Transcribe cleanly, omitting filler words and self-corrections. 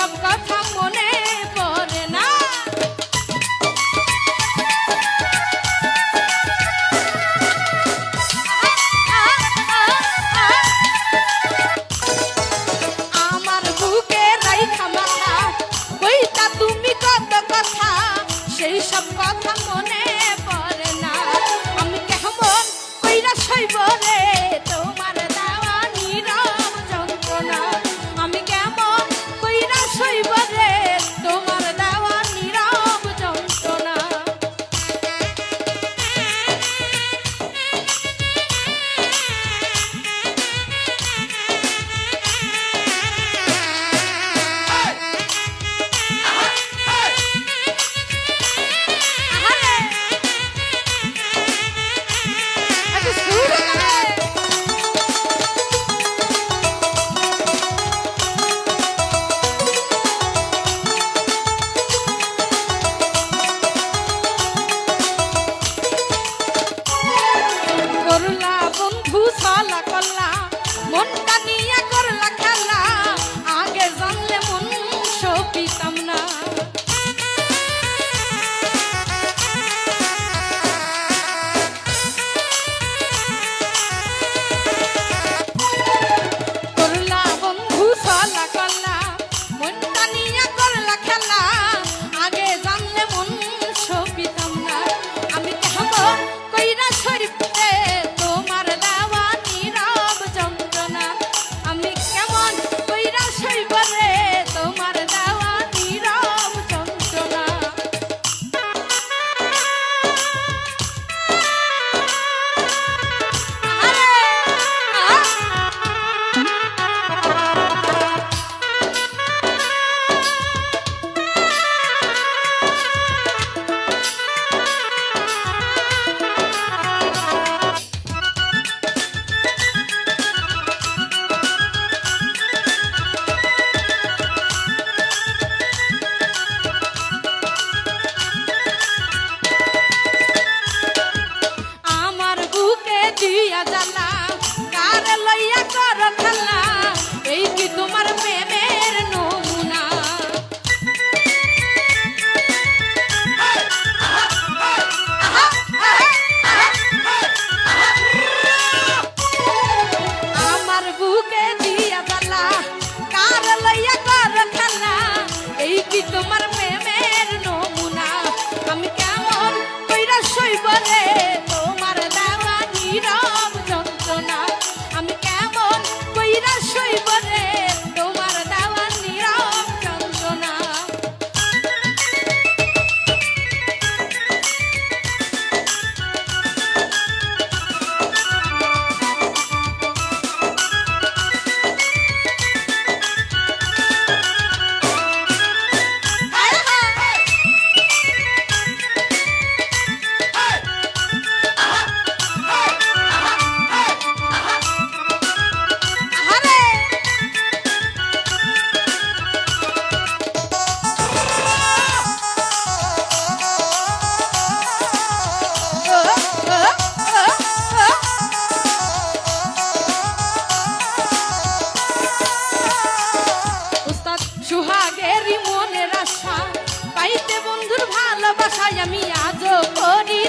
সব কথা মনে পড়ে না। আমার বুকে রাইখা মাথা কইতা তুমি কত কথা, সেই সব কথা মনে পড়ে না। আমি কেমন কইরা সইব রে তোমার দেওয়া নীরব যন্ত্রণা, আমি কেমন কইরা সইব রে তোমার দেওয়া নীরব যন্ত্রণা। করলা বন্ধু ছলা করলা মনটা নিয়ে করলা খেলা, আগে জানলে মন সপিতাম না। করলা বন্ধু ছলা করলা মনটা নিয়ে করলা খেলা, আগে জানলে মন সপিতাম না। আমি কেমন কইরা সইতে তোমার দেওয়া নীরব যন্ত্রণা, আমি কেমন কইরা সইব রে তোমার দেওয়া নীরব যন্ত্রণা। আমার বুকে দিয়া জ্বালা কার লইয়া কর খেলা, এই কি তোমার প্রেমের নমুনা। আমার বুকে দিয়া জ্বালা কার লইয়া কর খেলা, এই কি তোমার প্রেমের নমুনা। আমি কেমন কইরা সইব রে তোমার দেওয়া নীরব যন্ত্রণা, আমি কেমন কইরা সইব রে তোমার দেওয়া নীরব যন্ত্রণা। উস্তাদ সুহাগেরই মনের আশা পাইতে বন্ধুর ভালোবাসায় আমি আজও করি